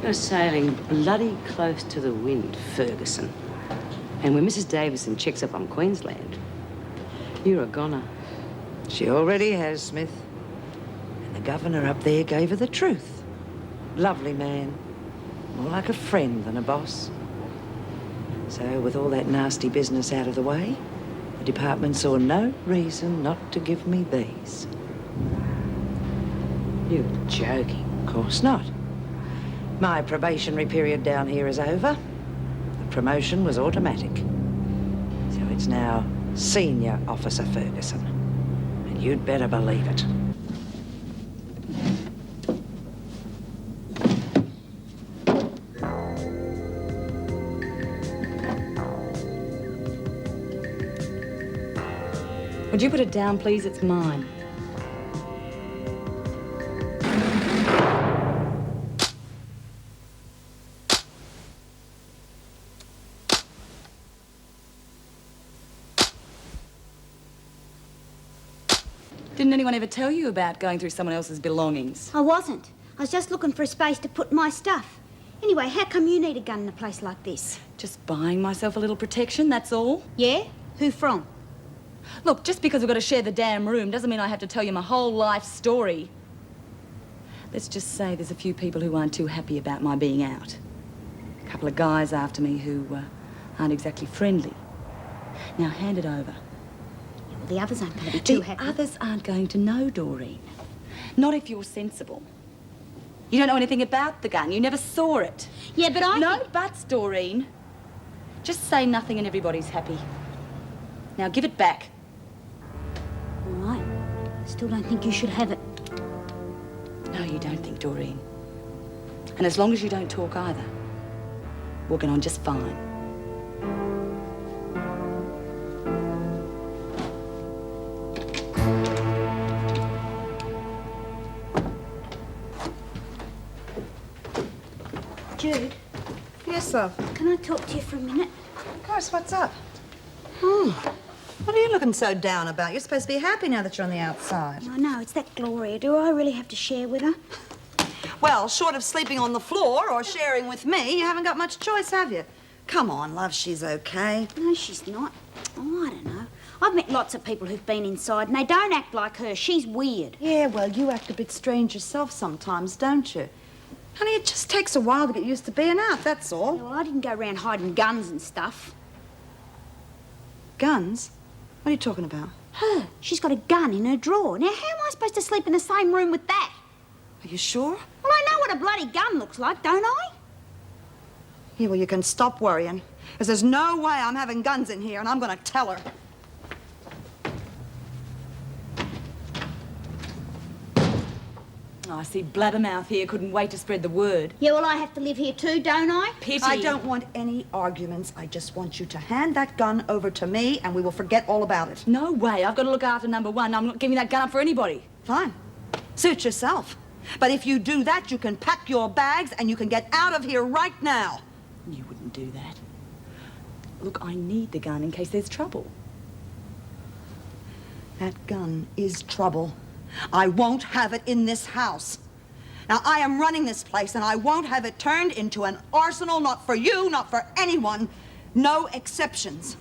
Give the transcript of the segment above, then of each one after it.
You're sailing bloody close to the wind, Ferguson. And when Mrs. Davison checks up on Queensland, you're a goner. She already has, Smith. And the governor up there gave her the truth. Lovely man. More like a friend than a boss. So, with all that nasty business out of the way, the department saw no reason not to give me these. You're joking. Of course not. My probationary period down here is over. The promotion was automatic. So it's now Senior Officer Ferguson. And you'd better believe it. Would you put it down, please? It's mine. Didn't anyone ever tell you about going through someone else's belongings? I wasn't. I was just looking for a space to put my stuff. Anyway, how come you need a gun in a place like this? Just buying myself a little protection, that's all. Yeah? Who from? Look, just because we've got to share the damn room doesn't mean I have to tell you my whole life story. Let's just say there's a few people who aren't too happy about my being out. A couple of guys after me who aren't exactly friendly. Now, hand it over. Well, the others aren't going to be too happy. The others aren't going to know, Doreen. Not if you're sensible. You don't know anything about the gun. You never saw it. Yeah, but No buts, Doreen. Just say nothing and everybody's happy. Now, give it back. All right. Still don't think you should have it. No, you don't think, Doreen. And as long as you don't talk either, we'll get on just fine. Jude, Yes, love. can I talk to you for a minute? Of course, what's up? What are you looking so down about? You're supposed to be happy now that you're on the outside. I know, it's that Gloria. Do I really have to share with her? Well, short of sleeping on the floor or sharing with me, you haven't got much choice, have you? Come on, love, she's okay. No, she's not. Oh, I don't know. I've met lots of people who've been inside and they don't act like her. She's weird. Yeah, well, you act a bit strange yourself sometimes, don't you? Honey, it just takes a while to get used to being out, that's all. Yeah, well, I didn't go around hiding guns and stuff. Guns? What are you talking about? Her. She's got a gun in her drawer. Now, how am I supposed to sleep in the same room with that? Are you sure? Well, I know what a bloody gun looks like, don't I? Yeah, well, you can stop worrying. Because there's no way I'm having guns in here, and I'm going to tell her. Oh, I see Blabbermouth here couldn't wait to spread the word. Yeah, well, I have to live here too, don't I? Pity. I don't want any arguments. I just want you to hand that gun over to me, and we will forget all about it. No way. I've got to look after number one. I'm not giving that gun up for anybody. Fine. Suit yourself. But if you do that, you can pack your bags and you can get out of here right now. You wouldn't do that. Look, I need the gun in case there's trouble. That gun is trouble. I won't have it in this house. Now, I am running this place, and I won't have it turned into an arsenal, not for you, not for anyone. No exceptions.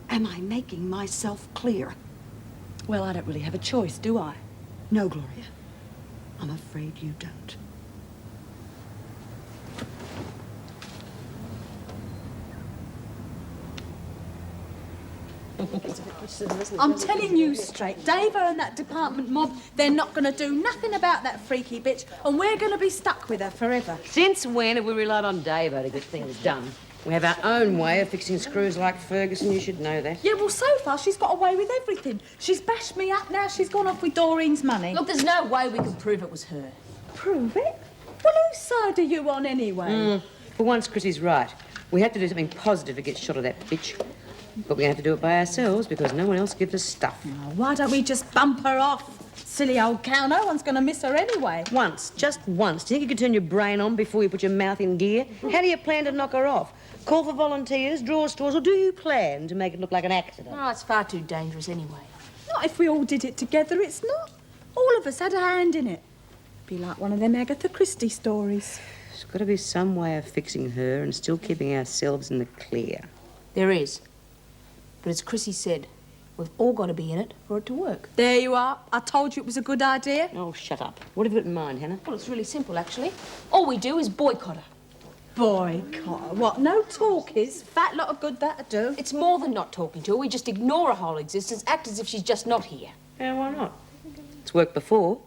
Am I making myself clear? Well, I don't really have a choice, do I? No, Gloria. I'm afraid you don't. I'm telling you straight, Davo and that department mob, they're not going to do nothing about that freaky bitch, and we're going to be stuck with her forever. Since when have we relied on Davo to get things done? We have our own way of fixing screws like Ferguson, you should know that. Yeah, well, so far she's got away with everything. She's bashed me up, now she's gone off with Doreen's money. Look, there's no way we can prove it was her. Prove it? Well, whose side are you on anyway? For once, Chrissy's right. We have to do something positive to get shot of that bitch. But we're going to have to do it by ourselves because no one else gives us stuff. Oh, why don't we just bump her off? Silly old cow, no one's going to miss her anyway. Once, just once. Do you think you could turn your brain on before you put your mouth in gear? How do you plan to knock her off? Call for volunteers, draw straws, or do you plan to make it look like an accident? Oh, it's far too dangerous anyway. Not if we all did it together, it's not. All of us had a hand in it. Be like one of them Agatha Christie stories. There's got to be some way of fixing her and still keeping ourselves in the clear. There is. But as Chrissy said, we've all got to be in it for it to work. There you are. I told you it was a good idea. Oh, shut up. What have you got in mind, Hannah? Well, it's really simple, actually. All we do is boycott her. Boycott. What? No talk is. Fat lot of good that'd do. It's more than not talking to her. We just ignore her whole existence, act as if she's just not here. Yeah, why not? It's worked before.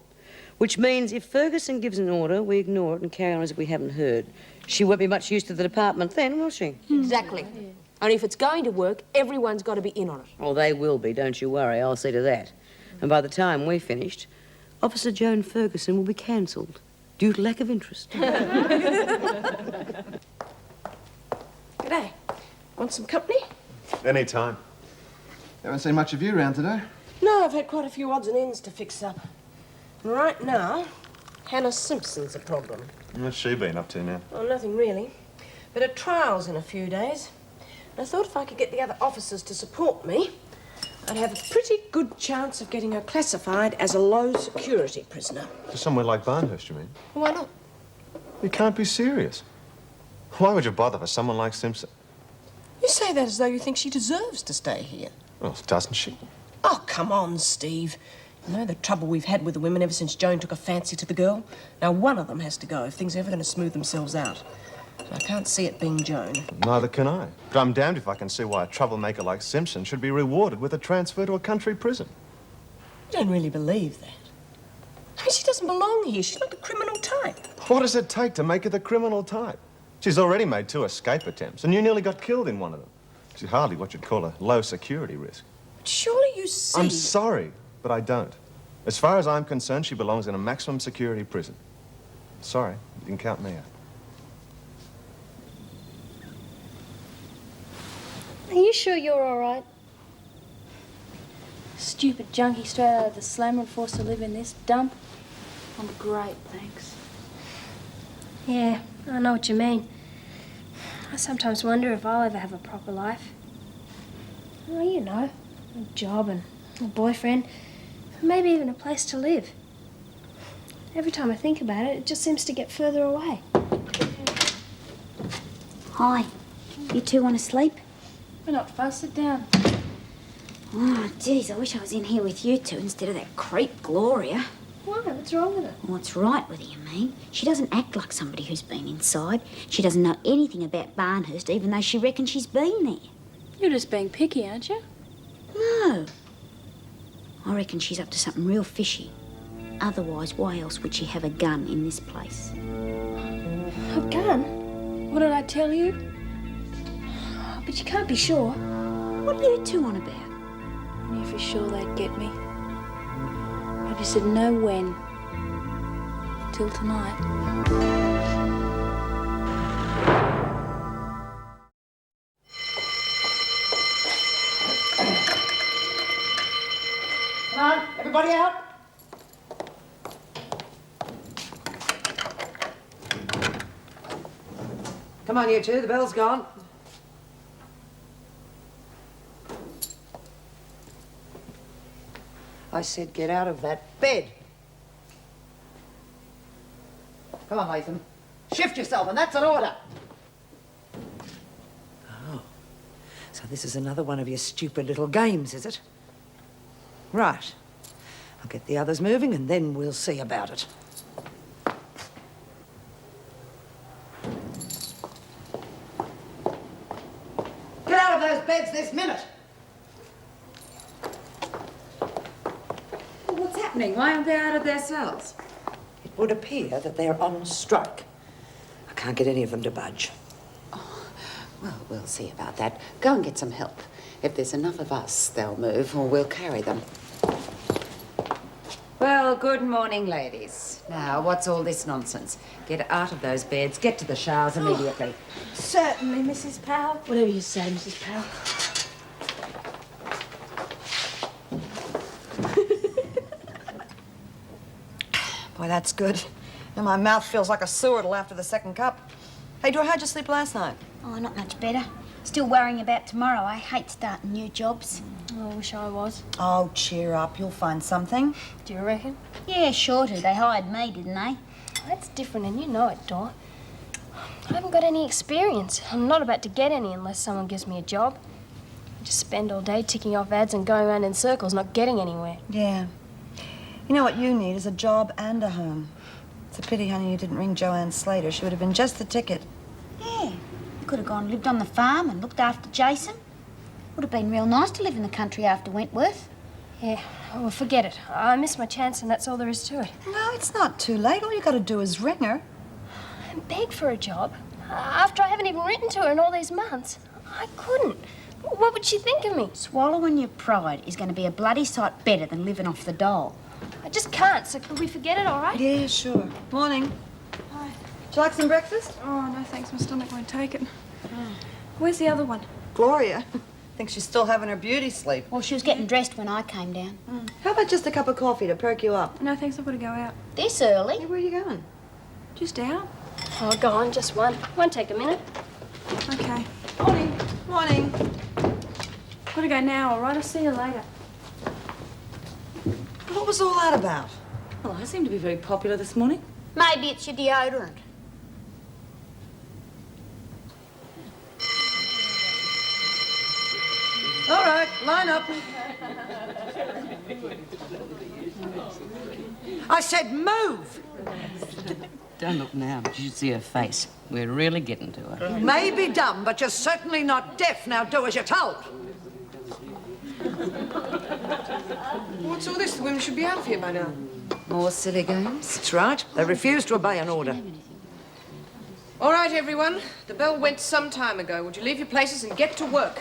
Which means if Ferguson gives an order, we ignore it and carry on as if we haven't heard. She won't be much use to the department then, will she? Exactly. And if it's going to work, everyone's got to be in on it. Oh, they will be, don't you worry. I'll see to that. And by the time we're finished, Officer Joan Ferguson will be cancelled due to lack of interest. G'day. Want some company? Any time. Haven't seen much of you around today. No, I've had quite a few odds and ends to fix up. And right now, Hannah Simpson's a problem. What's she been up to now? Well, nothing really. But her trial's in a few days. And I thought if I could get the other officers to support me, I'd have a pretty good chance of getting her classified as a low-security prisoner. To somewhere like Barnhurst, you mean? Why not? You can't be serious. Why would you bother for someone like Simpson? You say that as though you think she deserves to stay here. Well, doesn't she? Oh, come on, Steve. You know the trouble we've had with the women ever since Joan took a fancy to the girl? Now, one of them has to go if things are ever going to smooth themselves out. And I can't see it being Joan. Neither can I. But I'm damned if I can see why a troublemaker like Simpson should be rewarded with a transfer to a country prison. You don't really believe that. I mean, she doesn't belong here. She's not the criminal type. What does it take to make her the criminal type? She's already made 2 escape attempts, and you nearly got killed in one of them. She's hardly what you'd call a low-security risk. But surely you see... I'm sorry, but I don't. As far as I'm concerned, she belongs in a maximum security prison. Sorry, you can count me out. Are you sure you're all right? Stupid junkie straight out of the slammer and forced to live in this dump? I'm great, thanks. Yeah, I know what you mean. I sometimes wonder if I'll ever have a proper life. Well, you know, a job and a boyfriend, maybe even a place to live. Every time I think about it, it just seems to get further away. Hi. You two want to sleep? We're not fussed. Sit down. Oh, geez, I wish I was in here with you two instead of that creep Gloria. Why? What's wrong with her? What's right with her, you mean? She doesn't act like somebody who's been inside. She doesn't know anything about Barnhurst, even though she reckons she's been there. You're just being picky, aren't you? No. I reckon she's up to something real fishy. Otherwise, why else would she have a gun in this place? A gun? What did I tell you? But you can't be sure. What are you two on about? I knew for sure they'd get me. I just didn't know when. Till tonight. Come on, everybody out. Come on, you two, the bell's gone. I said get out of that bed. Come on, Latham. Shift yourself, and that's an order. Oh, so this is another one of your stupid little games, is it? Right. I'll get the others moving, and then we'll see about it. Get out of those beds this minute! What's happening? Why aren't they out of their cells? It would appear that they're on strike. I can't get any of them to budge. Well, we'll see about that. Go and get some help. If there's enough of us, they'll move, or we'll carry them. Well, good morning, ladies. Now, what's all this nonsense? Get out of those beds, get to the showers immediately. Certainly, Mrs. Powell. Whatever you say, Mrs. Powell. Boy, that's good. And my mouth feels like a sewer till after the second cup. Hey, Dora, how'd you sleep last night? Oh, not much better. Still worrying about tomorrow. I hate starting new jobs. Oh, I wish I was. Oh, cheer up. You'll find something. Do you reckon? Yeah, sure to. They hired me, didn't they? That's different, and you know it, Dot. I haven't got any experience. I'm not about to get any unless someone gives me a job. I just spend all day ticking off ads and going around in circles, not getting anywhere. Yeah. You know what you need is a job and a home. It's a pity, honey, you didn't ring Joanne Slater. She would have been just the ticket. Yeah. You could have gone and lived on the farm and looked after Jason. Would have been real nice to live in the country after Wentworth. Yeah, well, forget it. I missed my chance and that's all there is to it. No, it's not too late. All you got to do is ring her. And beg for a job? After I haven't even written to her in all these months. I couldn't. What would she think of me? Swallowing your pride is going to be a bloody sight better than living off the dole. I just can't, so could we forget it, all right? Yeah, sure. Morning. Hi. Would you like some breakfast? Oh, no thanks. My stomach won't take it. Where's the other one? Gloria. Thinks she's still having her beauty sleep. Well, she was getting dressed when I came down. How about just a cup of coffee to perk you up? No thanks. I've got to go out. This early? Hey, where are you going? Just out. Oh, go on, just one. Won't take a minute. Okay. Morning. Morning. Got to go now, all right? I'll see you later. What was all that about? Well, I seem to be very popular this morning. Maybe it's your deodorant. All right, line up. I said move. Don't look now, but you should see her face. We're really getting to her. You may be dumb, but you're certainly not deaf. Now do as you're told. What's all this? The women should be out of here by now. More silly games? That's right. They refuse to obey an order. All right, everyone. The bell went some time ago. Would you leave your places and get to work?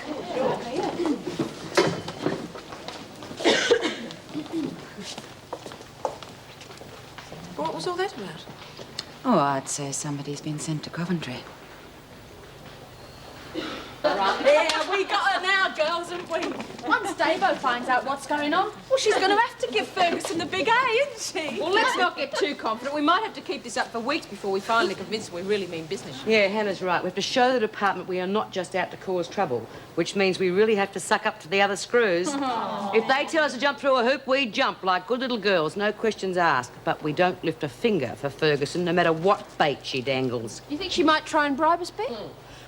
What was all that about? Oh, I'd say somebody's been sent to Coventry. Yeah, we got her now, girls, haven't we? Once Davo finds out what's going on, well, she's going to have to give Ferguson the big A, isn't she? Well, let's not get too confident. We might have to keep this up for weeks before we finally convince them we really mean business. Yeah, Hannah's right. We have to show the department we are not just out to cause trouble, which means we really have to suck up to the other screws. If they tell us to jump through a hoop, we jump like good little girls, no questions asked. But we don't lift a finger for Ferguson, no matter what bait she dangles. You think she might try and bribe us, Beck?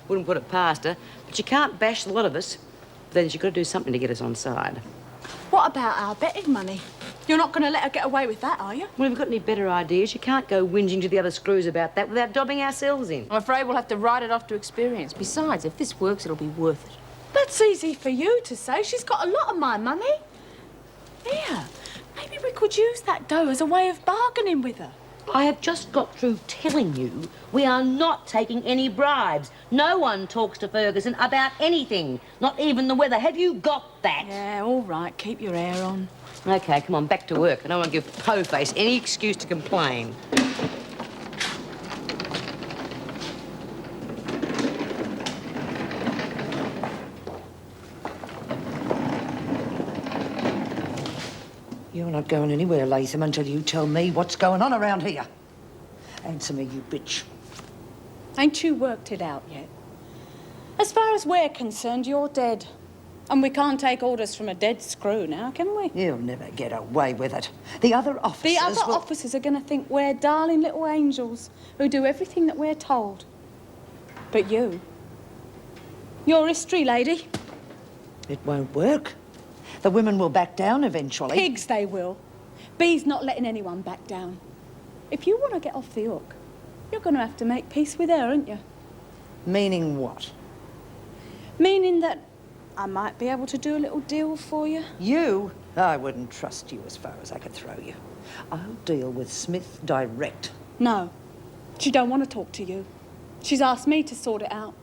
Wouldn't put it past her, but she can't bash the lot of us. Then she's got to do something to get us on side. What about our betting money? You're not going to let her get away with that, are you? Well, if we've got any better ideas, you can't go whinging to the other screws about that without dobbing ourselves in. I'm afraid we'll have to write it off to experience. Besides, if this works, it'll be worth it. That's easy for you to say. She's got a lot of my money. Here, maybe we could use that dough as a way of bargaining with her. I have just got through telling you we are not taking any bribes. No one talks to Ferguson about anything, not even the weather. Have you got that? Yeah, all right. Keep your hair on. OK, come on, back to work. I don't want to give Po-Face any excuse to complain. You're not going anywhere, Latham, until you tell me what's going on around here. Answer me, you bitch. Ain't you worked it out yet? As far as we're concerned, you're dead. And we can't take orders from a dead screw now, can we? You'll never get away with it. The other officers The other will... officers are going to think we're darling little angels who do everything that we're told. But you're history, lady. It won't work. The women will back down eventually. Pigs they will. Bee's not letting anyone back down. If you want to get off the hook, you're going to have to make peace with her, aren't you? Meaning what? Meaning that I might be able to do a little deal for you. You? I wouldn't trust you as far as I could throw you. I'll deal with Smith direct. No, she don't want to talk to you. She's asked me to sort it out.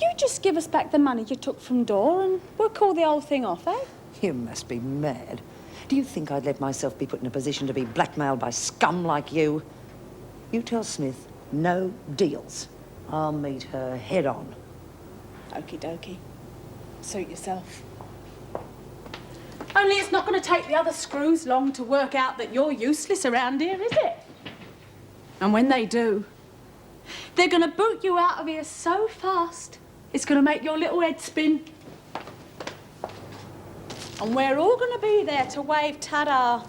You just give us back the money you took from Dor and we'll call the whole thing off, eh? You must be mad. Do you think I'd let myself be put in a position to be blackmailed by scum like you? You tell Smith, no deals. I'll meet her head on. Okie dokie. Suit yourself. Only it's not going to take the other screws long to work out that you're useless around here, is it? And when they do, they're going to boot you out of here so fast, it's going to make your little head spin. And we're all going to be there to wave ta-da.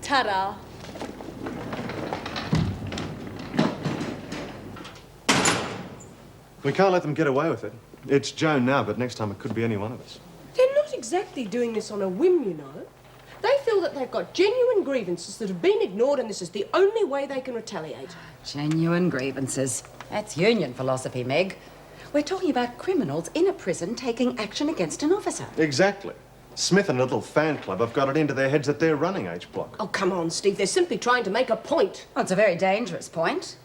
Ta-da. We can't let them get away with it. It's Joan now, but next time it could be any one of us. They're not exactly doing this on a whim, you know. They feel that they've got genuine grievances that have been ignored, and this is the only way they can retaliate. Genuine grievances. That's union philosophy, Meg. We're talking about criminals in a prison taking action against an officer. Exactly. Smith and a little fan club have got it into their heads that they're running H Block. Oh, come on, Steve. They're simply trying to make a point. Well, it's a very dangerous point.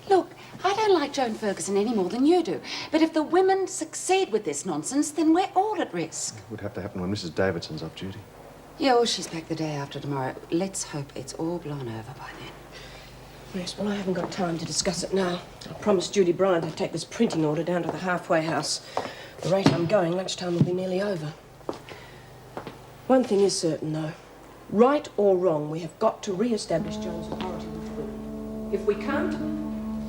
Look, I don't like Joan Ferguson any more than you do. But if the women succeed with this nonsense, then we're all at risk. It would have to happen when Mrs. Davidson's off duty. Yeah, well, she's back the day after tomorrow. Let's hope it's all blown over by then. Yes, well, I haven't got time to discuss it now. I promised Judy Bryant I'd take this printing order down to the halfway house. The rate I'm going, lunchtime will be nearly over. One thing is certain, though. Right or wrong, we have got to re-establish Joan's authority with the women. If we can't,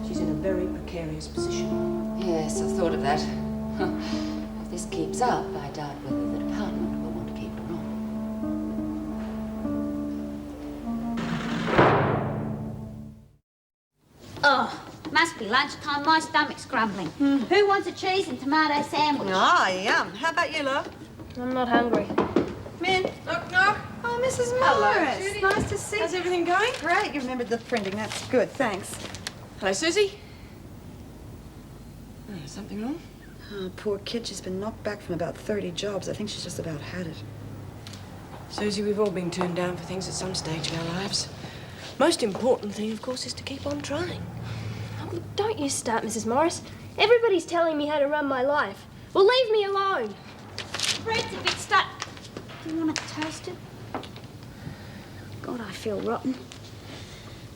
she's in a very precarious position. Yes, I've thought of that. If this keeps up, I doubt whether the department will want to keep her on. Oh, must be lunchtime. My stomach's grumbling. Who wants a cheese and tomato sandwich? Ah, yum. How about you, love? I'm not hungry. Min, knock, knock. Oh, Mrs. Morris. Judy. Nice to see you. How's everything going? Great. You remembered the printing. That's good. Thanks. Hello, Susie. Oh, is something wrong? Oh, poor kid. She's been knocked back from about 30 jobs. I think she's just about had it. Susie, we've all been turned down for things at some stage in our lives. Most important thing, of course, is to keep on trying. Oh, don't you start, Mrs. Morris. Everybody's telling me how to run my life. Well, leave me alone. Bread's a bit stuck. Do you want it toasted? God, I feel rotten.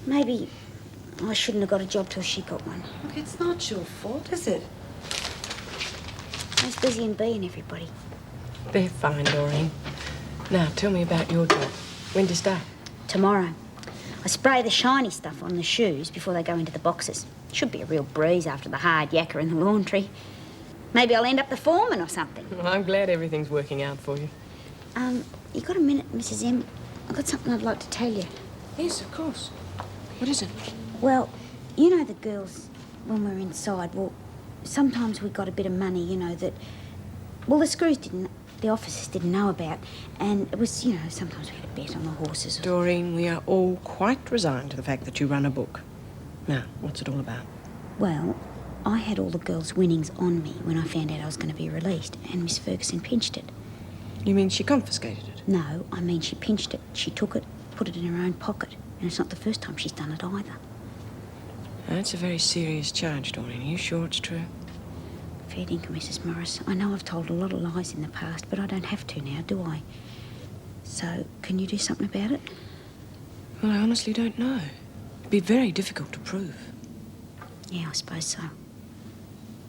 Maybe I shouldn't have got a job till she got one. Look, it's not your fault, is it? How's Busy and Bee and everybody? They're fine, Doreen. Now, tell me about your job. When do you start? Tomorrow. I spray the shiny stuff on the shoes before they go into the boxes. Should be a real breeze after the hard yakka in the laundry. Maybe I'll end up the foreman or something. Well, I'm glad everything's working out for you. You got a minute, Mrs. M? I've got something I'd like to tell you. Yes, of course. What is it? Well, you know the girls, when we're inside, well, sometimes we got a bit of money, you know, that, well, the officers didn't know about. And it was, you know, sometimes we had a bet on the horses. Doreen, we are all quite resigned to the fact that you run a book. Now, what's it all about? Well, I had all the girls' winnings on me when I found out I was going to be released, and Miss Ferguson pinched it. You mean she confiscated it? No, I mean she pinched it. She took it, put it in her own pocket. And it's not the first time she's done it either. That's a very serious charge, Doreen. Are you sure it's true? Fair dinkum, Mrs. Morris. I know I've told a lot of lies in the past, but I don't have to now, do I? So, can you do something about it? Well, I honestly don't know. It'd be very difficult to prove. Yeah, I suppose so.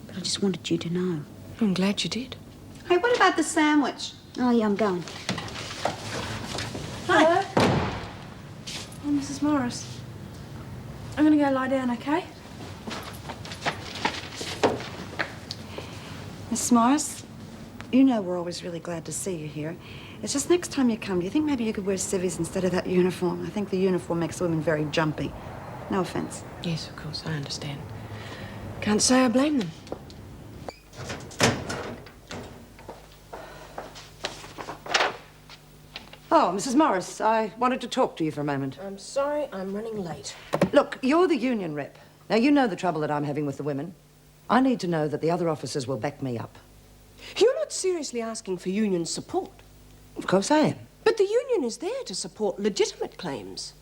But I just wanted you to know. I'm glad you did. Hey, what about the sandwich? Oh, yeah, I'm going. Hello. Oh, Mrs. Morris. I'm gonna go lie down, okay? Miss Morris, you know we're always really glad to see you here. It's just next time you come, do you think maybe you could wear civvies instead of that uniform? I think the uniform makes women very jumpy. No offense. Yes, of course, I understand. Can't say I blame them. Oh, Mrs. Morris, I wanted to talk to you for a moment. I'm sorry I'm running late. Look, you're the union rep. Now, you know the trouble that I'm having with the women. I need to know that the other officers will back me up. You're not seriously asking for union support. Of course I am. But the union is there to support legitimate claims.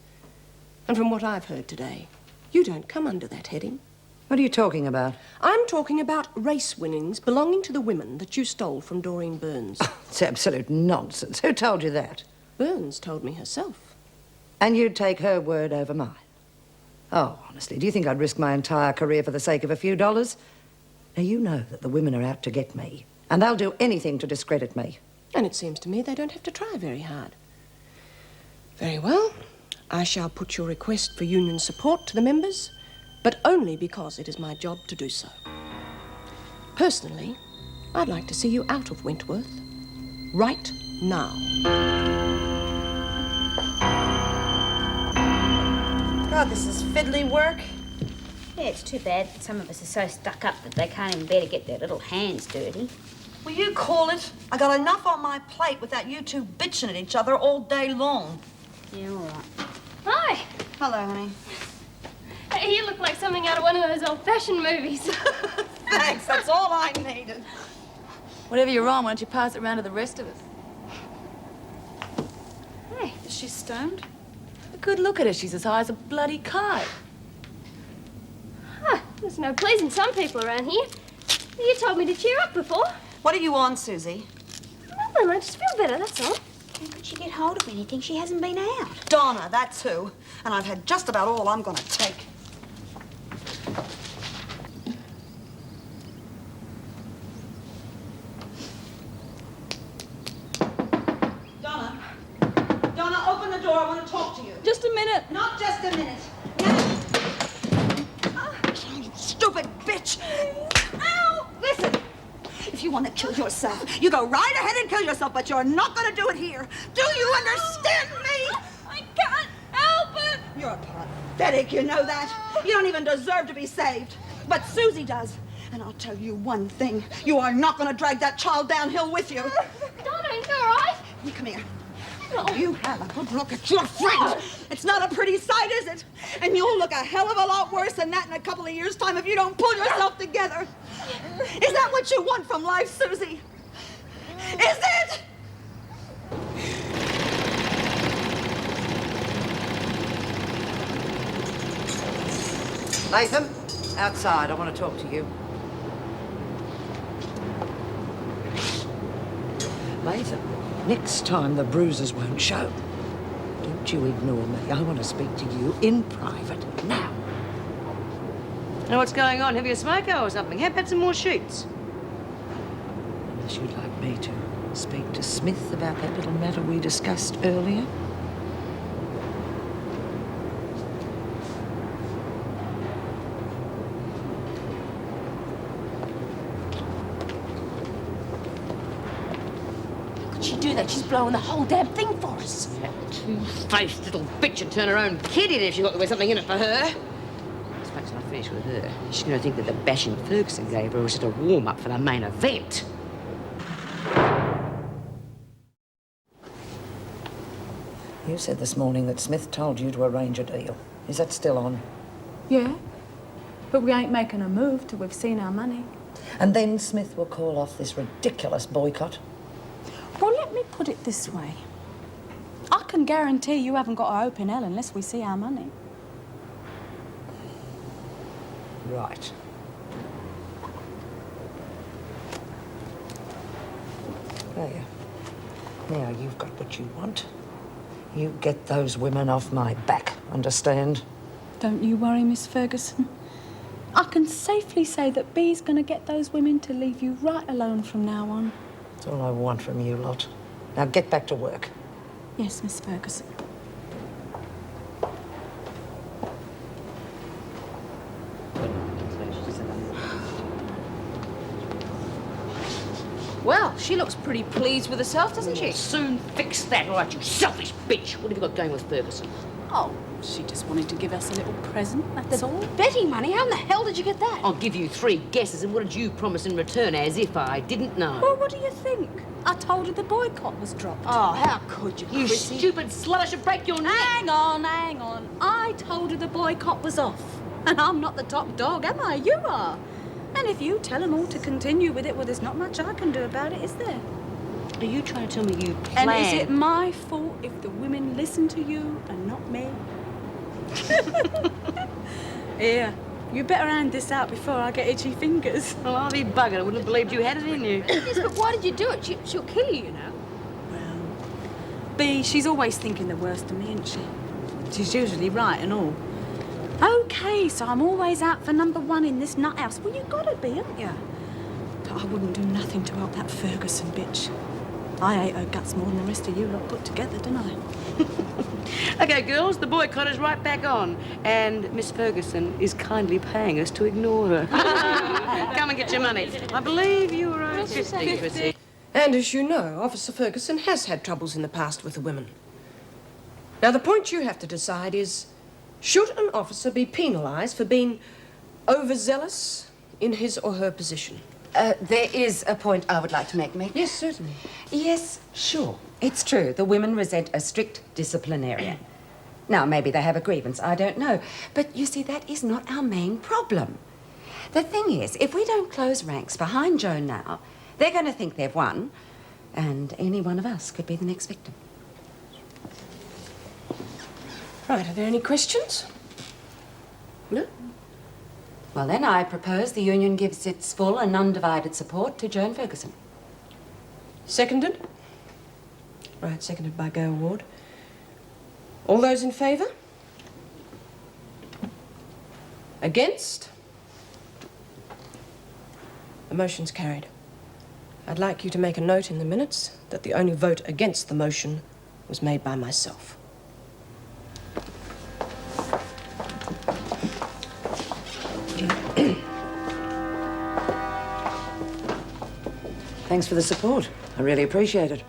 And from what I've heard today, you don't come under that heading. What are you talking about? I'm talking about race winnings belonging to the women that you stole from Doreen Burns. It's absolute nonsense. Who told you that? Burns told me herself. And you'd take her word over mine? Oh, honestly, do you think I'd risk my entire career for the sake of a few dollars? Now, you know that the women are out to get me, and they'll do anything to discredit me. And it seems to me they don't have to try very hard. Very well. I shall put your request for union support to the members, but only because it is my job to do so. Personally, I'd like to see you out of Wentworth right now. God, this is fiddly work. Yeah, it's too bad that some of us are so stuck up that they can't even bear to get their little hands dirty. Will you call it? I got enough on my plate without you two bitching at each other all day long. Yeah, all right. Hi. Hello, honey. Hey, you look like something out of one of those old-fashioned movies. Thanks, that's all I needed. Whatever you're on, why don't you pass it around to the rest of us? Hey. Is she stoned? A good look at her. She's as high as a bloody kite. Huh, there's no pleasing some people around here. You told me to cheer up before. What are you on, Susie? Nothing, I just feel better, that's all. How could she get hold of anything? She hasn't been out. Donna, that's who. And I've had just about all I'm gonna take. Donna. Donna, open the door. I want to talk to you. Just a minute. Not just a minute. Now. You stupid bitch. Ow! Listen. If you want to kill yourself, you go right ahead and kill yourself, but you're not going to do it here. Do you understand me? I can't help it. You're pathetic, you know that. You don't even deserve to be saved. But Susie does. And I'll tell you one thing. You are not going to drag that child downhill with you. Donna, you all right? Come here. You have a good look at your friend. It's not a pretty sight, is it? And you'll look a hell of a lot worse than that in a couple of years' time if you don't pull yourself together. Is that what you want from life, Susie? Is it? Latham, outside. I want to talk to you. Latham, next time the bruises won't show. Don't you ignore me. I want to speak to you in private now. Now, what's going on? Have you a smoker or something? How about some more sheets? Unless you'd like me to speak to Smith about that little matter we discussed earlier. How could she do that? She's blowing the whole damn thing for us. That two-faced little bitch would turn her own kid in if she thought there was something in it for her. Suppose when I finish with her, she's going to think that the bashing Ferguson gave her was just a warm-up for the main event. You said this morning that Smith told you to arrange a deal. Is that still on? Yeah, but we ain't making a move till we've seen our money. And then Smith will call off this ridiculous boycott. Well, let me put it this way. I can guarantee you haven't got our open hell unless we see our money. Right. There. Now you've got what you want. You get those women off my back, understand? Don't you worry, Miss Ferguson. I can safely say that Bee's going to get those women to leave you right alone from now on. That's all I want from you lot. Now get back to work. Yes, Miss Ferguson. Well, she looks pretty pleased with herself, doesn't she? Soon fix that, all right, you selfish bitch. What have you got going with Ferguson? Oh, she just wanted to give us a little present, that's all. Betting money? How in the hell did you get that? I'll give you 3 guesses, and what did you promise in return, as if I didn't know? Well, what do you think? I told her the boycott was dropped. Oh, how could you, You Chrissy? stupid slut, I should break your neck. Hang on, hang on. I told her the boycott was off. And I'm not the top dog, am I? You are. And if you tell them all to continue with it, well, there's not much I can do about it, is there? Are you trying to tell me you planned? And is it my fault if the women listen to you and not me? Here, you better hand this out before I get itchy fingers. Well, I'll be buggered. I wouldn't have believed you had it in you. Yes, but why did you do it? She'll kill you, you know. Well, Bea, she's always thinking the worst of me, isn't she? She's usually right and all. Okay, so I'm always out for number 1 in this nut house. Well, you gotta be, haven't you? But I wouldn't do nothing to help that Ferguson bitch. I hate her guts more than the rest of you lot put together, don't I? Okay, girls, the boycott is right back on. And Miss Ferguson is kindly paying us to ignore her. Come and get your money. I believe you were owed 50, Chrissy. And as you know, Officer Ferguson has had troubles in the past with the women. Now, the point you have to decide is, should an officer be penalised for being overzealous in his or her position. There is a point I would like to make, Meg. Yes, certainly. Yes, sure. It's true. The women resent a strict disciplinarian. Now, maybe they have a grievance, I don't know. But you see, that is not our main problem. The thing is, if we don't close ranks behind Joan now, they're going to think they've won, and any one of us could be the next victim. Right, are there any questions? No? Well, then I propose the union gives its full and undivided support to Joan Ferguson. Seconded? Right, seconded by Gail Ward. All those in favour? Against? The motion's carried. I'd like you to make a note in the minutes that the only vote against the motion was made by myself. Thanks for the support. I really appreciate it.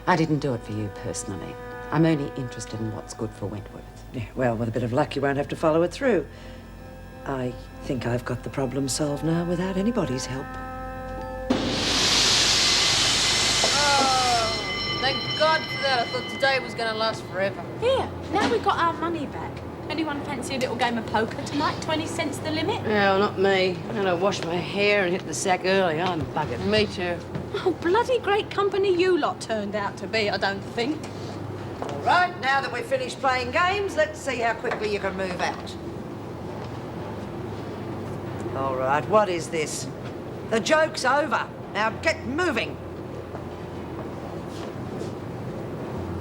I didn't do it for you personally. I'm only interested in what's good for Wentworth. Yeah, well, with a bit of luck, you won't have to follow it through. I think I've got the problem solved now without anybody's help. Oh, thank God for that. I thought today was going to last forever. Here, now we've got our money back. Anyone fancy a little game of poker tonight? 20 cents the limit? Well, not me. I'm gonna wash my hair and hit the sack early. I'm buggered. Me too. Oh, bloody great company you lot turned out to be, I don't think. All right, now that we've finished playing games, let's see how quickly you can move out. All right, what is this? The joke's over. Now get moving.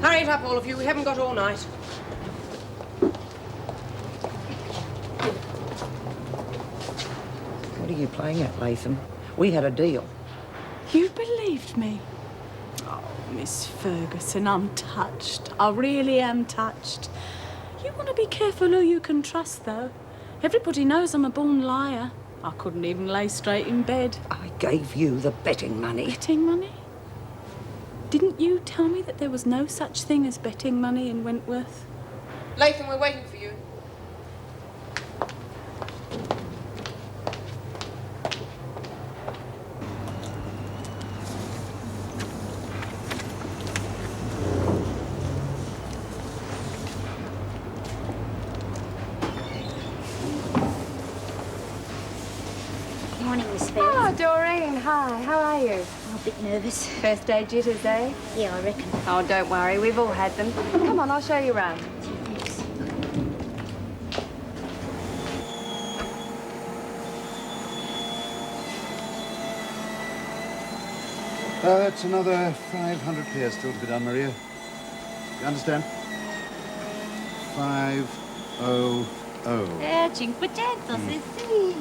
Hurry it up, all of you. We haven't got all night. What are you playing at, Latham? We had a deal. You believed me? Oh, Miss Ferguson, I'm touched. I really am touched. You want to be careful who you can trust, though. Everybody knows I'm a born liar. I couldn't even lay straight in bed. I gave you the betting money. Betting money? Didn't you tell me that there was no such thing as betting money in Wentworth? Latham, we're waiting for you. Morning, Miss Ferguson. Oh, Doreen, hi. How are you? I'm a bit nervous. First day jitters, eh? Yeah, I reckon. Oh, don't worry. We've all had them. Come on, I'll show you around. Thanks. That's another 500 pairs still to be done, Maria. You understand? 500. Cinquecento, sì.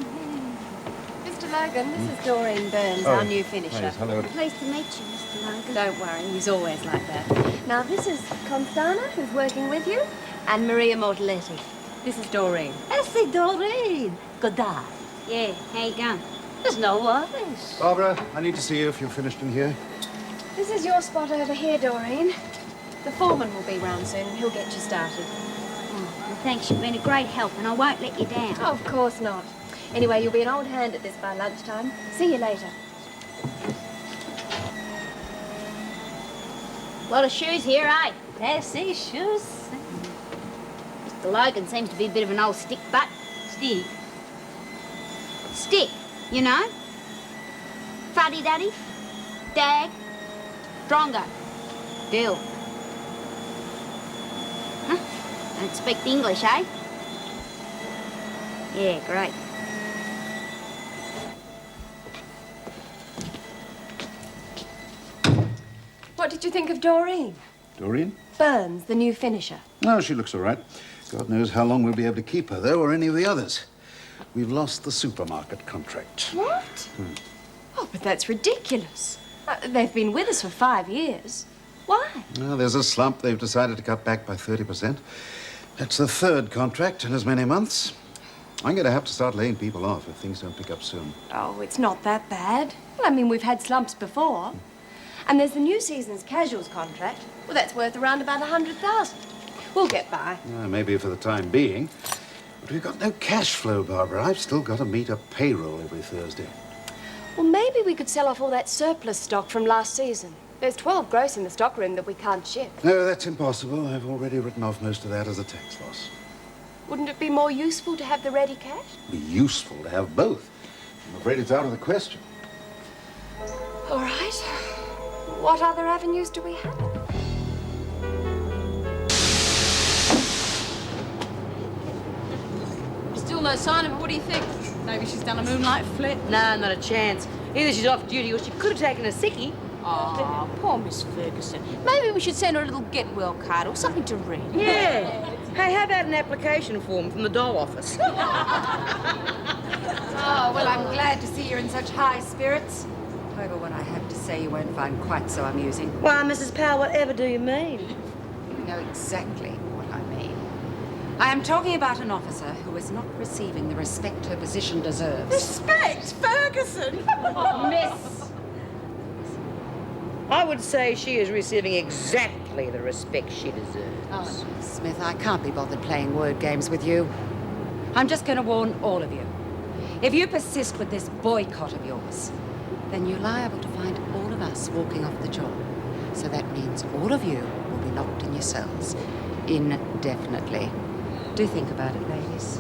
Mr. Logan, this is Doreen Burns, our new finisher. Yes, hello. Pleased to meet you, Mr. Logan. Don't worry, he's always like that. Now, this is Constana, who's working with you, and Maria Mortaletti. This is Doreen. That's Doreen. Good day. Yeah, how you going? There's no worries. Barbara, I need to see you if you're finished in here. This is your spot over here, Doreen. The foreman will be round soon, and he'll get you started. Oh, well, thanks. You've been a great help, and I won't let you down. Oh, of course not. Anyway, you'll be an old hand at this by lunchtime. See you later. Lot of shoes here, eh? Yes, these shoes. Mr. Logan seems to be a bit of an old stick butt. Stick? Stick, you know? Fuddy-duddy, dag, drongo, dill. Huh? Don't speak the English, eh? Yeah, great. What did you think of Doreen? Doreen? Burns, the new finisher. No, she looks all right. God knows how long we'll be able to keep her, though, or any of the others. We've lost the supermarket contract. What? Oh, but that's ridiculous. They've been with us for 5 years. Why? Well, there's a slump. They've decided to cut back by 30%. That's the third contract in as many months. I'm going to have to start laying people off if things don't pick up soon. Oh, it's not that bad. Well, I mean, we've had slumps before. And there's the new season's casuals contract. Well, that's worth around about 100,000. We'll get by. Maybe for the time being. But we've got no cash flow, Barbara. I've still got to meet a payroll every Thursday. Well, maybe we could sell off all that surplus stock from last season. There's 12 gross in the stockroom that we can't ship. No, that's impossible. I've already written off most of that as a tax loss. Wouldn't it be more useful to have the ready cash? It'd be useful to have both. I'm afraid it's out of the question. All right. What other avenues do we have? Still no sign of her. What do you think? Maybe she's done a moonlight flit. No, not a chance. Either she's off duty or she could have taken a sickie. Oh, poor Miss Ferguson. Maybe we should send her a little get-well card or something to read. Yeah. Hey, how about an application form from the doll office? Oh, well, I'm glad to see you're in such high spirits. However, what I have to say you won't find quite so amusing. Why, Mrs. Powell, whatever do you mean? You know exactly what I mean. I am talking about an officer who is not receiving the respect her position deserves. Respect, Ferguson! Miss! I would say she is receiving exactly the respect she deserves. Oh, Smith, I can't be bothered playing word games with you. I'm just going to warn all of you. If you persist with this boycott of yours, then you're liable to find all of us walking off the job. So that means all of you will be locked in your cells indefinitely. Do think about it, ladies.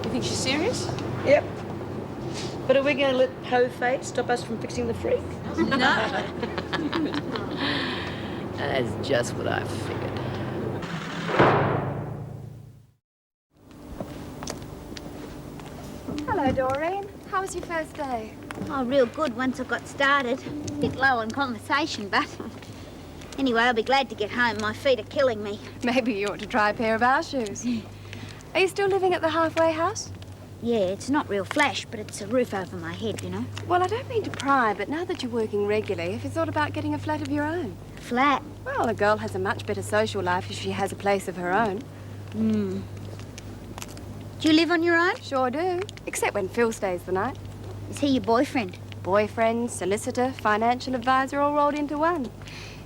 You think she's serious? Yep. But are we going to let Ho fate stop us from fixing the freak? No. That's just what I figured. Hello, Doreen. How was your first day? Oh, real good once I got started. Bit low on conversation, but... Anyway, I'll be glad to get home. My feet are killing me. Maybe you ought to try a pair of our shoes. Are you still living at the halfway house? Yeah, it's not real flash, but it's a roof over my head, you know. Well, I don't mean to pry, but now that you're working regularly, have you thought about getting a flat of your own? Flat? Well, a girl has a much better social life if she has a place of her own. Hmm. Do you live on your own? Sure do. Except when Phil stays the night. Is he your boyfriend? Boyfriend, solicitor, financial advisor, all rolled into one.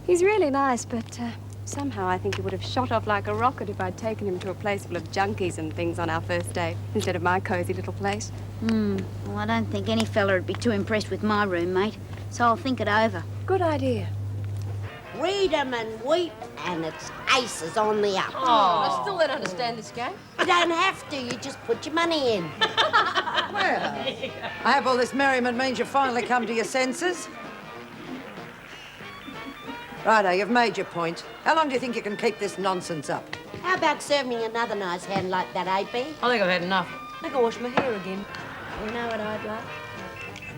He's really nice, but somehow I think he would have shot off like a rocket if I'd taken him to a place full of junkies and things on our first date, instead of my cosy little place. Well, I don't think any fella would be too impressed with my roommate, so I'll think it over. Good idea. Read 'em and weep, and it's aces on the up. Oh, I still don't understand this game. You don't have to, you just put your money in. Well, I hope all this merriment means you finally come to your senses. Righto, you've made your point. How long do you think you can keep this nonsense up? How about serving me another nice hand like that, AP? I think I've had enough. I think I'll wash my hair again. You know what I'd like?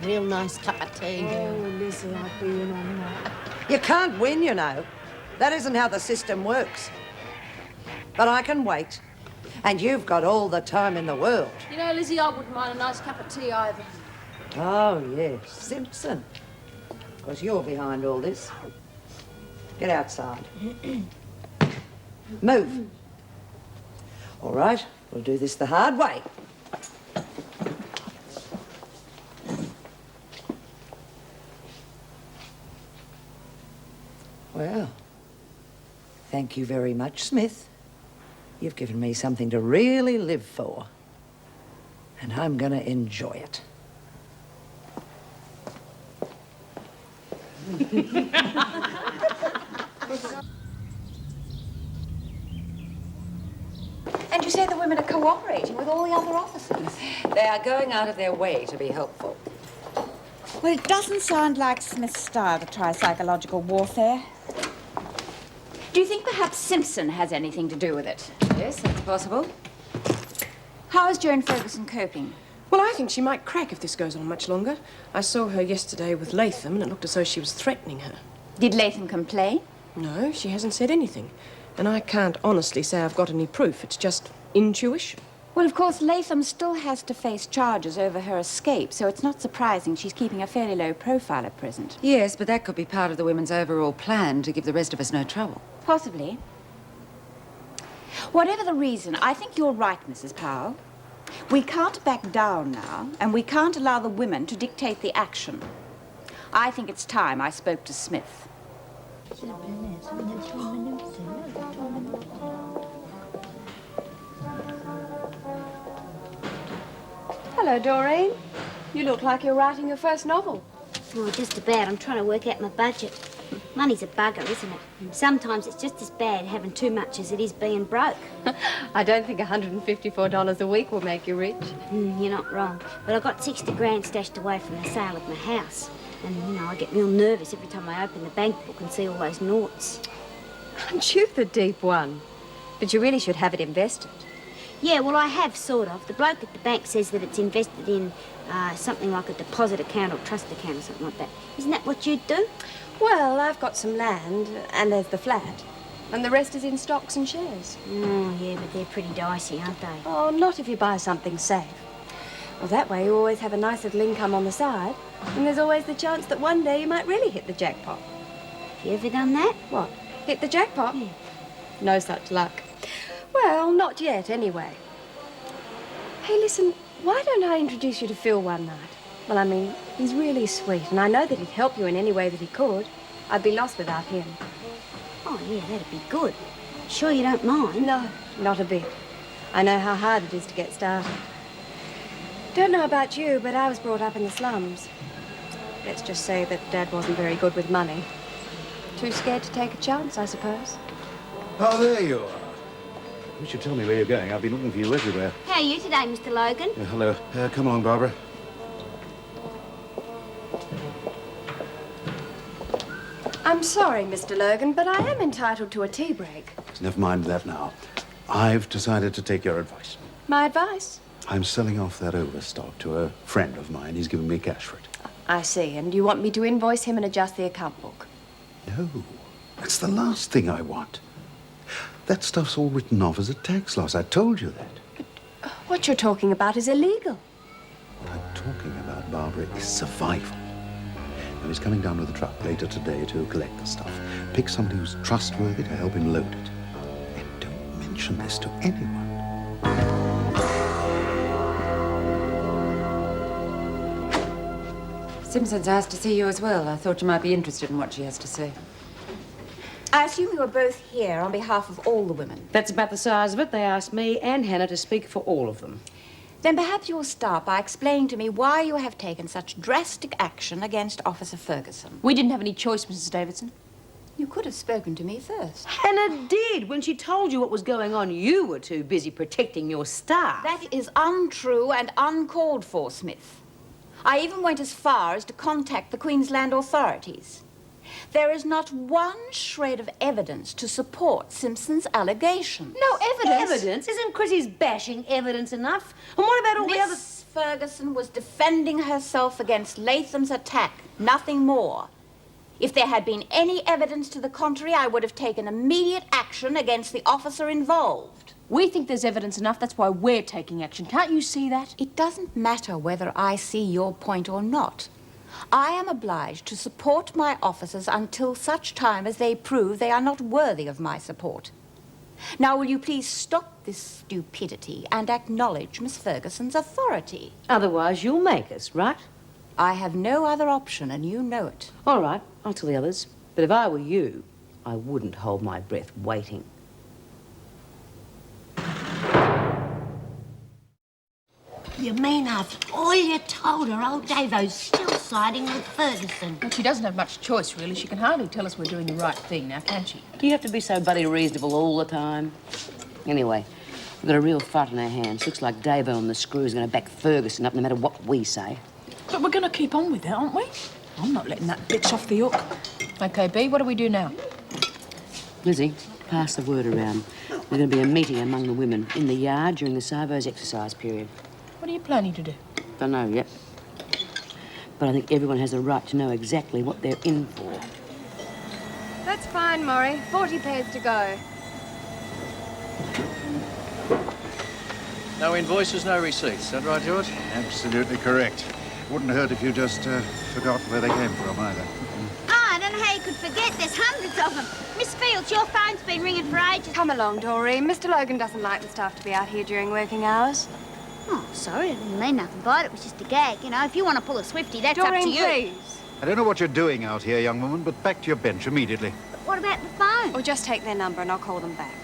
A real nice cup of tea. Oh, Lizzie, I'd be in on that. You can't win, you know. That isn't how the system works. But I can wait. And you've got all the time in the world. You know, Lizzie, I wouldn't mind a nice cup of tea either. Oh, yes, Simpson. Of course, you're behind all this. Get outside. Move. All right, we'll do this the hard way. Well, thank you very much, Smith. You've given me something to really live for. And I'm going to enjoy it. And you say the women are cooperating with all the other officers? They are going out of their way to be helpful. Well, it doesn't sound like Smith's style to try psychological warfare. Do you think perhaps Simpson has anything to do with it? Yes, that's possible. How is Joan Ferguson coping? Well, I think she might crack if this goes on much longer. I saw her yesterday with Latham, and it looked as though she was threatening her. Did Latham complain? No, she hasn't said anything. And I can't honestly say I've got any proof. It's just intuition. Well, of course, Latham still has to face charges over her escape, so it's not surprising she's keeping a fairly low profile at present. Yes, but that could be part of the women's overall plan to give the rest of us no trouble. Possibly. Whatever the reason, I think you're right, Mrs. Powell. We can't back down now, and we can't allow the women to dictate the action. I think it's time I spoke to Smith. Hello, Doreen. You look like you're writing your first novel. Oh, just about. I'm trying to work out my budget. Money's a bugger, isn't it? Sometimes it's just as bad having too much as it is being broke. I don't think $154 a week will make you rich. You're not wrong. But I got 60 grand stashed away from the sale of my house. And, you know, I get real nervous every time I open the bank book and see all those noughts. Aren't you the deep one? But you really should have it invested. Yeah, well, I have, sort of. The bloke at the bank says that it's invested in something like a deposit account or trust account or something like that. Isn't that what you'd do? Well, I've got some land, and there's the flat. And the rest is in stocks and shares. Oh, yeah, but they're pretty dicey, aren't they? Oh, not if you buy something safe. Well, that way you always have a nice little income on the side. And there's always the chance that one day you might really hit the jackpot. Have you ever done that? What? Hit the jackpot? Yeah. No such luck. Well, not yet, anyway. Hey, listen, why don't I introduce you to Phil one night? Well, I mean, he's really sweet, and I know that he'd help you in any way that he could. I'd be lost without him. Oh, yeah, that'd be good. Sure you don't mind? No, not a bit. I know how hard it is to get started. Don't know about you, but I was brought up in the slums. Let's just say that Dad wasn't very good with money. Too scared to take a chance, I suppose. Oh, there you are. You should tell me where you're going. I've been looking for you everywhere. How are you today, Mr. Logan? Hello. Come along, Barbara. I'm sorry, Mr. Logan, but I am entitled to a tea break. Never mind that now. I've decided to take your advice. My advice? I'm selling off that overstock to a friend of mine. He's given me cash for it. I see, and you want me to invoice him and adjust the account book? No, that's the last thing I want. That stuff's all written off as a tax loss. I told you that. What you're talking about is illegal. What I'm talking about, Barbara, is survival. Now, he's coming down with a truck later today to collect the stuff. Pick somebody who's trustworthy to help him load it. And don't mention this to anyone. Simpson's asked to see you as well. I thought you might be interested in what she has to say. I assume you are both here on behalf of all the women. That's about the size of it. They asked me and Hannah to speak for all of them. Then perhaps you'll start by explaining to me why you have taken such drastic action against Officer Ferguson. We didn't have any choice, Mrs. Davidson. You could have spoken to me first. Hannah did. When she told you what was going on, you were too busy protecting your staff. That is untrue and uncalled for, Smith. I even went as far as to contact the Queensland authorities. There is not one shred of evidence to support Simpson's allegations. No evidence? Evidence? Isn't Chrissy's bashing evidence enough? And what about all the other... Miss Ferguson was defending herself against Latham's attack, nothing more. If there had been any evidence to the contrary, I would have taken immediate action against the officer involved. We think there's evidence enough, that's why we're taking action. Can't you see that? It doesn't matter whether I see your point or not. I am obliged to support my officers until such time as they prove they are not worthy of my support. Now, will you please stop this stupidity and acknowledge Miss Ferguson's authority? Otherwise, you'll make us, right? I have no other option, and you know it. All right, I'll tell the others. But if I were you, I wouldn't hold my breath waiting. You mean after all you told her, old Davo's still siding with Ferguson? Well, she doesn't have much choice, really. She can hardly tell us we're doing the right thing, now, can she? Do you have to be so bloody reasonable all the time? Anyway, we've got a real fight on our hands. Looks like Davo and the Screw's going to back Ferguson up no matter what we say. But we're going to keep on with it, aren't we? I'm not letting that bitch off the hook. OK, B, what do we do now? Lizzie, pass the word around. There's going to be a meeting among the women in the yard during the Savo's exercise period. What are you planning to do? Don't know yet. But I think everyone has a right to know exactly what they're in for. That's fine, Maury. 40 pairs to go. No invoices, no receipts. Is that right, George? Absolutely correct. Wouldn't hurt if you just forgot where they came from, either. Oh, I don't know how you could forget. There's hundreds of them. Miss Fields, your phone's been ringing for ages. Come along, Doreen. Mr. Logan doesn't like the staff to be out here during working hours. Oh, sorry, I didn't mean nothing by it. It was just a gag. You know, if you want to pull a Swifty, that's Doreen, up to you. Please. I don't know what you're doing out here, young woman, but back to your bench immediately. But what about the phone? Or just take their number and I'll call them back.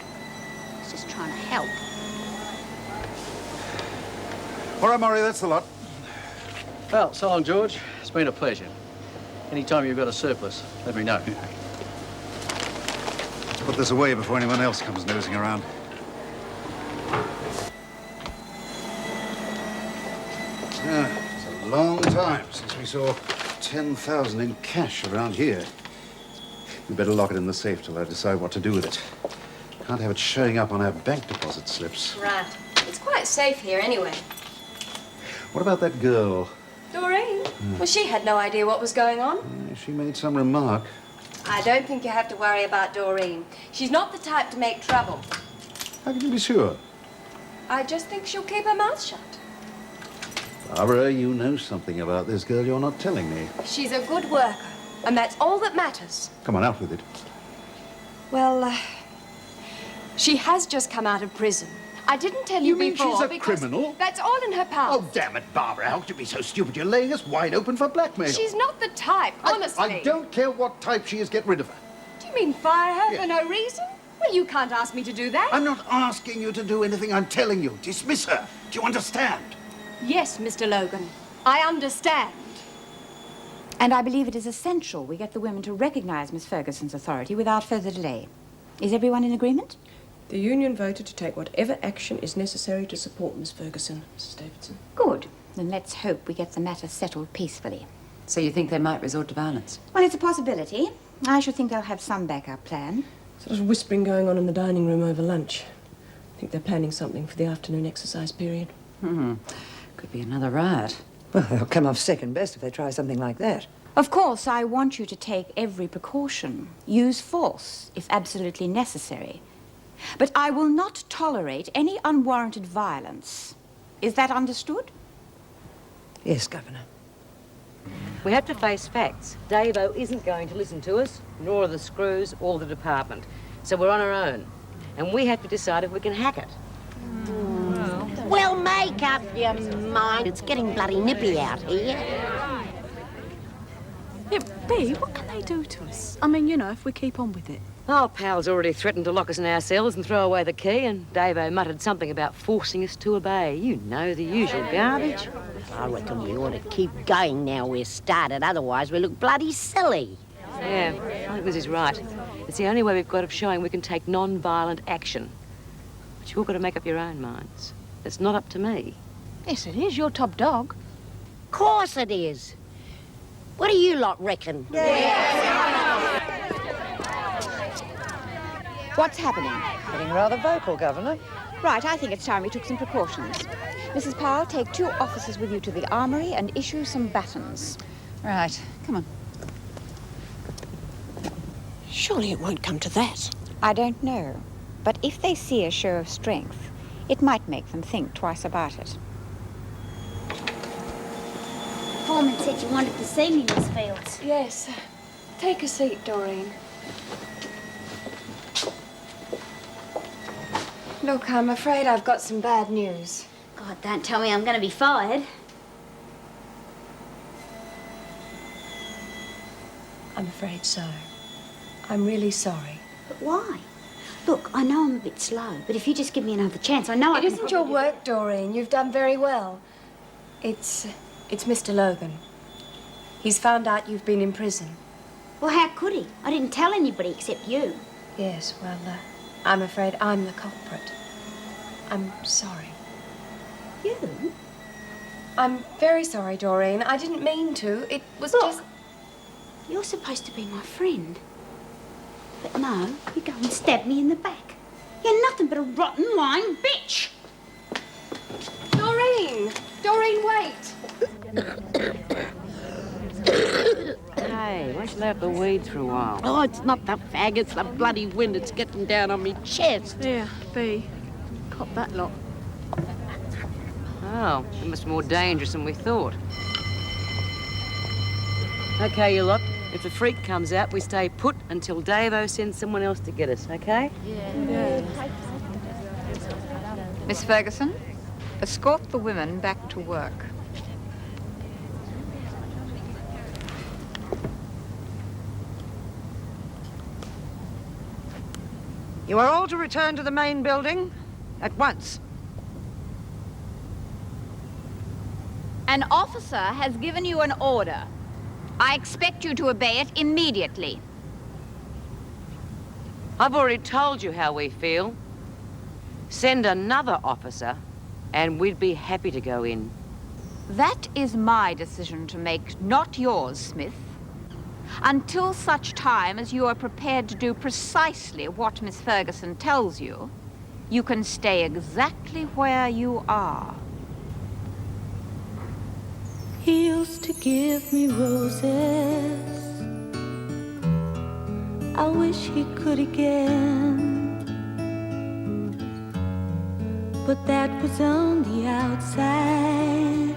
I was just trying to help. All right, Murray, that's the lot. Well, so long, George. It's been a pleasure. Anytime you've got a surplus, let me know. Let's put this away before anyone else comes nosing around. It's a long time since we saw 10,000 in cash around here. We better lock it in the safe till I decide what to do with it. Can't have it showing up on our bank deposit slips. Right. It's quite safe here anyway. What about that girl? Doreen? Well, she had no idea what was going on. She made some remark. I don't think you have to worry about Doreen. She's not the type to make trouble. How can you be sure? I just think she'll keep her mouth shut. Barbara, you know something about this girl you're not telling me. She's a good worker, and that's all that matters. Come on, out with it. Well, she has just come out of prison. I didn't tell you You mean before she's a because criminal? that's all in her past. Oh, damn it, Barbara. How could you be so stupid? You're laying us wide open for blackmail. She's not the type, honestly. I don't care what type she is. Get rid of her. Do you mean fire her for no reason? Well, you can't ask me to do that. I'm not asking you to do anything. I'm telling you. Dismiss her. Do you understand? Yes, Mr. Logan. I understand. And I believe it is essential we get the women to recognize Miss Ferguson's authority without further delay. Is everyone in agreement? The union voted to take whatever action is necessary to support Miss Ferguson, Mrs. Davidson. Good. Then let's hope we get the matter settled peacefully. So you think they might resort to violence? Well, it's a possibility. I should think they'll have some backup plan. Sort of whispering going on in the dining room over lunch. I think they're planning something for the afternoon exercise period. Could be another riot. Well, they'll come off second best if they try something like that. Of course, I want you to take every precaution. Use force if absolutely necessary. But I will not tolerate any unwarranted violence. Is that understood? Yes, Governor. We have to face facts. Davo isn't going to listen to us, nor are the screws or the department. So we're on our own. And we have to decide if we can hack it. Well, make up your mind. It's getting bloody nippy out here. Yeah, B, what can they do to us? I mean, you know, if we keep on with it. Oh, pal's already threatened to lock us in our cells and throw away the key, and Davo muttered something about forcing us to obey. You know, the usual garbage. I reckon we ought to keep going now we're started, otherwise we look bloody silly. Yeah, I think this is right. It's the only way we've got of showing we can take non-violent action. But you've all got to make up your own minds. It's not up to me. Yes, it is. You're top dog. Course it is. What do you lot reckon? What's happening? Getting rather vocal, Governor. Right, I think it's time we took some precautions. Mrs. Powell, take 2 officers with you to the armory and issue some batons. Right. Come on. Surely it won't come to that. I don't know. But if they see a show of strength, it might make them think twice about it. Foreman said you wanted to see me, Miss Fields. Yes. Take a seat, Doreen. Look, I'm afraid I've got some bad news. God, don't tell me I'm going to be fired. I'm afraid so. I'm really sorry. But why? Look, I know I'm a bit slow, but if you just give me another chance, I know I It can... isn't your work, Doreen. You've done very well. It's Mr. Logan. He's found out you've been in prison. Well, how could he? I didn't tell anybody except you. Yes, well, I'm afraid I'm the culprit. I'm sorry. You? I'm very sorry, Doreen. I didn't mean to. It was Look, just... You're supposed to be my friend. But no, you go and stab me in the back. You're nothing but a rotten, lying bitch. Doreen! Doreen, wait! Hey, why don't you lay up the weed for a while? Oh, it's not the fag, it's the bloody wind. It's getting down on me chest. Yeah, B. Cop that lot. Oh, it must be more dangerous than we thought. Okay, you lot. If the freak comes out, we stay put until Davo sends someone else to get us, okay? Yeah. Miss Ferguson, escort the women back to work. You are all to return to the main building at once. An officer has given you an order. I expect you to obey it immediately. I've already told you how we feel. Send another officer, and we'd be happy to go in. That is my decision to make, not yours, Smith. Until such time as you are prepared to do precisely what Miss Ferguson tells you, you can stay exactly where you are. He used to give me roses. I wish he could again. But that was on the outside,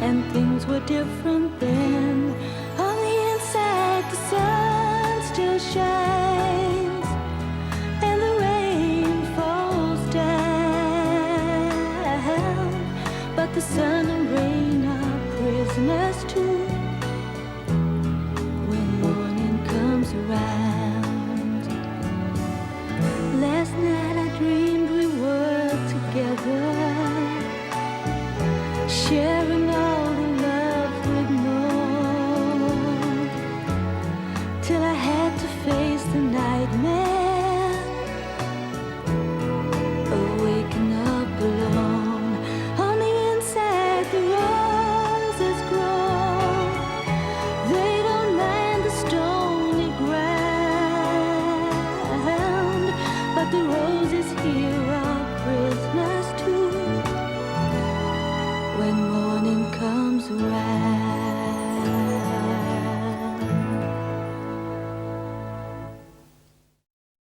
and things were different then. On the inside, the sun still shines, and the rain falls down. But the sun and rain are prisoners too.